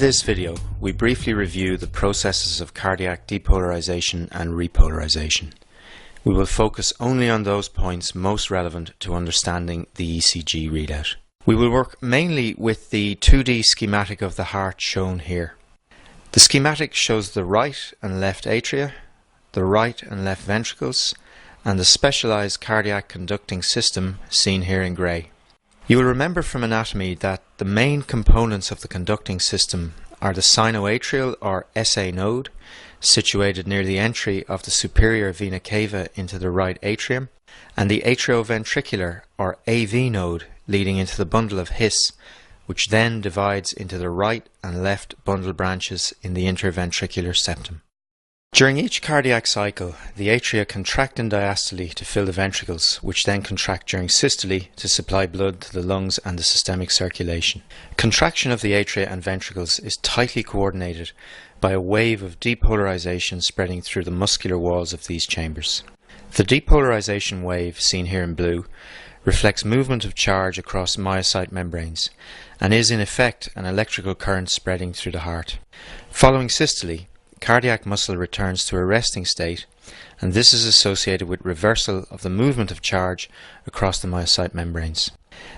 this video, we briefly review the processes of cardiac depolarization and repolarization. We will focus only on those points most relevant to understanding the ECG readout. We will work mainly with the 2D schematic of the heart shown here. The schematic shows the right and left atria, the right and left ventricles, and the specialized cardiac conducting system seen here in grey. You will remember from anatomy that the main components of the conducting system are the sinoatrial or SA node, situated near the entry of the superior vena cava into the right atrium, and the atrioventricular or AV node leading into the bundle of His, which then divides into the right and left bundle branches in the interventricular septum. During each cardiac cycle, the atria contract in diastole to fill the ventricles, which then contract during systole to supply blood to the lungs and the systemic circulation. Contraction of the atria and ventricles is tightly coordinated by a wave of depolarization spreading through the muscular walls of these chambers. The depolarization wave, seen here in blue, reflects movement of charge across myocyte membranes and is in effect an electrical current spreading through the heart. Following systole, cardiac muscle returns to a resting state, and this is associated with reversal of the movement of charge across the myocyte membranes.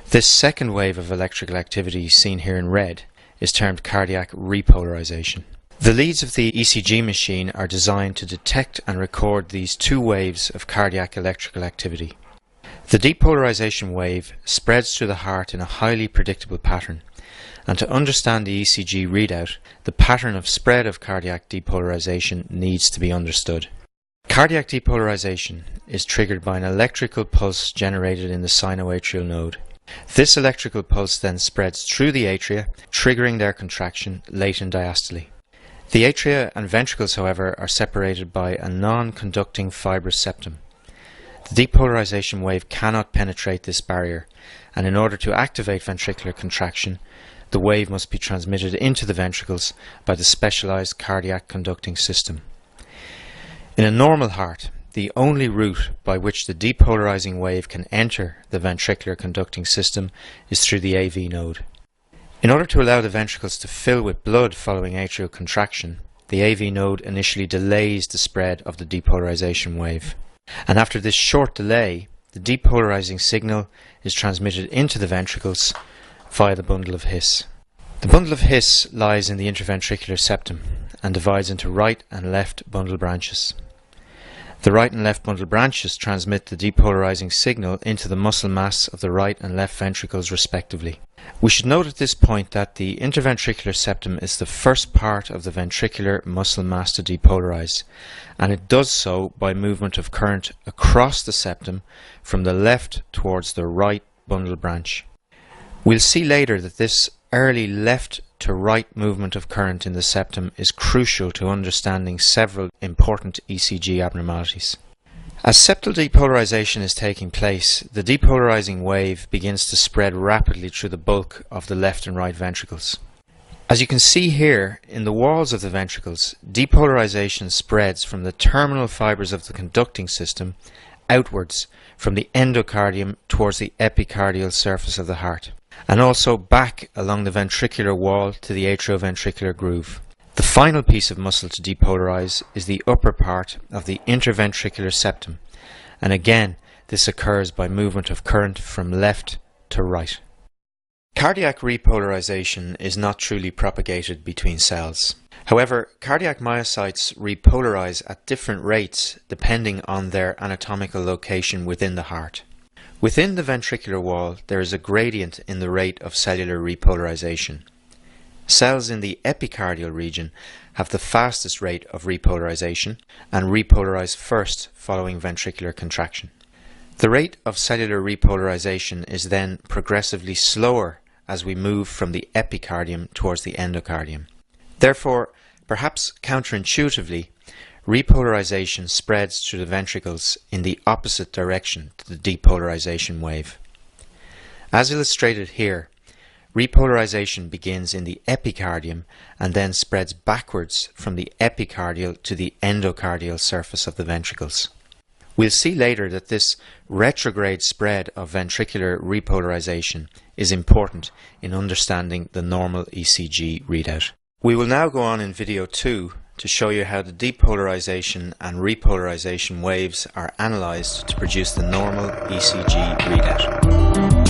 This second wave of electrical activity, seen here in red, is termed cardiac repolarization. The leads of the ECG machine are designed to detect and record these two waves of cardiac electrical activity. The depolarization wave spreads through the heart in a highly predictable pattern, and to understand the ECG readout, the pattern of spread of cardiac depolarization needs to be understood. Cardiac depolarization is triggered by an electrical pulse generated in the sinoatrial node. This electrical pulse then spreads through the atria, triggering their contraction late in diastole. The atria and ventricles, however, are separated by a non-conducting fibrous septum. The depolarization wave cannot penetrate this barrier, and in order to activate ventricular contraction, the wave must be transmitted into the ventricles by the specialized cardiac conducting system. In a normal heart, the only route by which the depolarizing wave can enter the ventricular conducting system is through the AV node. In order to allow the ventricles to fill with blood following atrial contraction, the AV node initially delays the spread of the depolarization wave. And after this short delay, the depolarizing signal is transmitted into the ventricles via the bundle of His. The bundle of His lies in the interventricular septum and divides into right and left bundle branches. The right and left bundle branches transmit the depolarizing signal into the muscle mass of the right and left ventricles respectively. We should note at this point that the interventricular septum is the first part of the ventricular muscle mass to depolarize, and it does so by movement of current across the septum from the left towards the right bundle branch. We'll see later that this early left to right movement of current in the septum is crucial to understanding several important ECG abnormalities. As septal depolarization is taking place, the depolarizing wave begins to spread rapidly through the bulk of the left and right ventricles. As you can see here, in the walls of the ventricles, depolarization spreads from the terminal fibers of the conducting system outwards from the endocardium towards the epicardial surface of the heart, and also back along the ventricular wall to the atrioventricular groove. The final piece of muscle to depolarize is the upper part of the interventricular septum, and again this occurs by movement of current from left to right. Cardiac repolarization is not truly propagated between cells. However, cardiac myocytes repolarize at different rates depending on their anatomical location within the heart. Within the ventricular wall, there is a gradient in the rate of cellular repolarization. Cells in the epicardial region have the fastest rate of repolarization and repolarize first following ventricular contraction. The rate of cellular repolarization is then progressively slower as we move from the epicardium towards the endocardium. Therefore, perhaps counterintuitively, repolarization spreads through the ventricles in the opposite direction to the depolarization wave. As illustrated here, repolarization begins in the epicardium and then spreads backwards from the epicardial to the endocardial surface of the ventricles. We'll see later that this retrograde spread of ventricular repolarization is important in understanding the normal ECG readout. We will now go on in video 2 to show you how the depolarization and repolarization waves are analysed to produce the normal ECG readout.